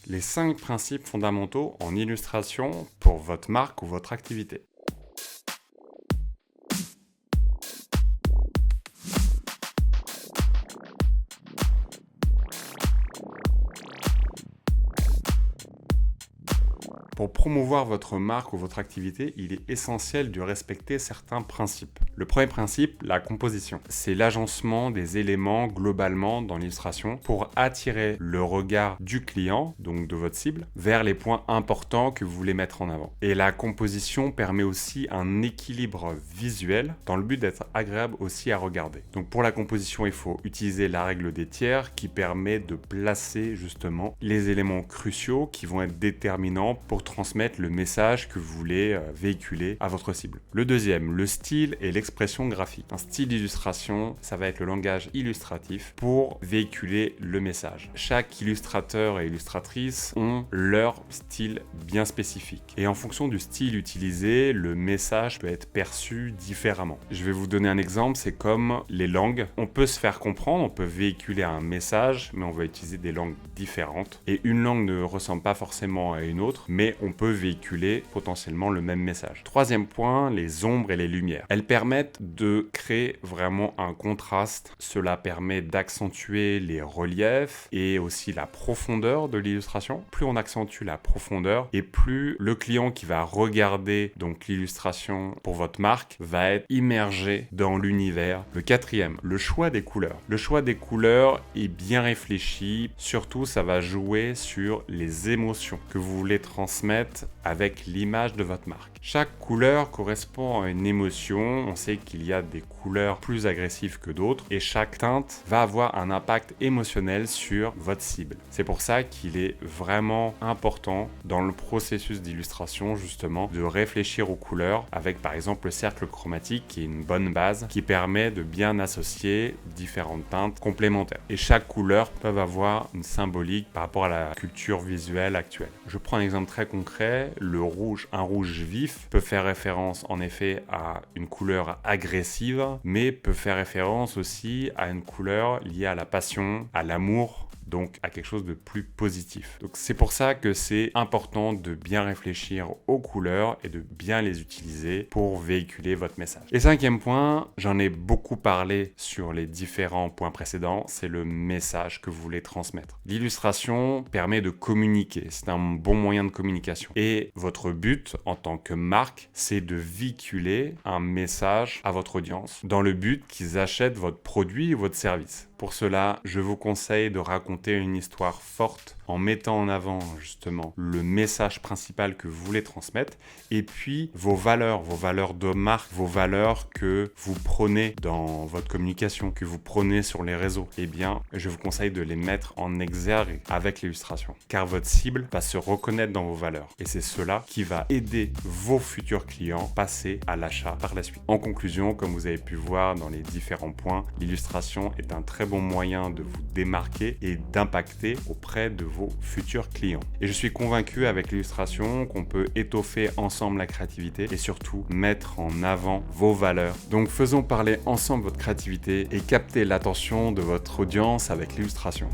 les 5 principes fondamentaux en illustration pour votre marque ou votre activité. Pour promouvoir votre marque ou votre activité, il est essentiel de respecter certains principes. Le premier principe, la composition. C'est l'agencement des éléments globalement dans l'illustration pour attirer le regard du client, donc de votre cible, vers les points importants que vous voulez mettre en avant. Et la composition permet aussi un équilibre visuel dans le but d'être agréable aussi à regarder. Donc pour la composition, il faut utiliser la règle des tiers qui permet de placer justement les éléments cruciaux qui vont être déterminants pour transmettre le message que vous voulez véhiculer à votre cible. Le deuxième, le style et l'expression graphique. Un style d'illustration, ça va être le langage illustratif pour véhiculer le message. Chaque illustrateur et illustratrice ont leur style bien spécifique. Et en fonction du style utilisé, le message peut être perçu différemment. Je vais vous donner un exemple, c'est comme les langues. On peut se faire comprendre, on peut véhiculer un message, mais on va utiliser des langues différentes. Et une langue ne ressemble pas forcément à une autre, mais on peut véhiculer potentiellement le même message. Troisième point, les ombres et les lumières. Elles permettent de créer vraiment un contraste. Cela permet d'accentuer les reliefs et aussi la profondeur de l'illustration. Plus on accentue la profondeur et plus le client qui va regarder donc l'illustration pour votre marque va être immergé dans l'univers. Le quatrième, le choix des couleurs. Le choix des couleurs est bien réfléchi. Surtout, ça va jouer sur les émotions que vous voulez transmettre avec l'image de votre marque. Chaque couleur correspond à une émotion. On sait qu'il y a des couleurs plus agressives que d'autres et chaque teinte va avoir un impact émotionnel sur votre cible. C'est pour ça qu'il est vraiment important dans le processus d'illustration justement de réfléchir aux couleurs avec par exemple le cercle chromatique qui est une bonne base qui permet de bien associer différentes teintes complémentaires. Et chaque couleur peut avoir une symbolique par rapport à la culture visuelle actuelle. Je prends un exemple très concret, le rouge, un rouge vif peut faire référence en effet à une couleur agressive, mais peut faire référence aussi à une couleur liée à la passion, à l'amour, donc à quelque chose de plus positif. Donc c'est pour ça que c'est important de bien réfléchir aux couleurs et de bien les utiliser pour véhiculer votre message. Et cinquième point, j'en ai beaucoup parlé sur les différents points précédents, c'est le message que vous voulez transmettre. L'illustration permet de communiquer, c'est un bon moyen de communication. Et votre but en tant que marque, c'est de véhiculer un message à votre audience dans le but qu'ils achètent votre produit ou votre service. Pour cela, je vous conseille de raconter une histoire forte en mettant en avant justement le message principal que vous voulez transmettre et puis vos valeurs de marque, vos valeurs que vous prenez dans votre communication, que vous prenez sur les réseaux. Eh bien, je vous conseille de les mettre en exergue avec l'illustration car votre cible va se reconnaître dans vos valeurs et c'est cela qui va aider vos futurs clients à passer à l'achat par la suite. En conclusion, comme vous avez pu voir dans les différents points, l'illustration est un très bon moyen de vous démarquer et d'impacter auprès de vos futurs clients. Et je suis convaincu avec l'illustration qu'on peut étoffer ensemble la créativité et surtout mettre en avant vos valeurs. Donc faisons parler ensemble votre créativité et capter l'attention de votre audience avec l'illustration.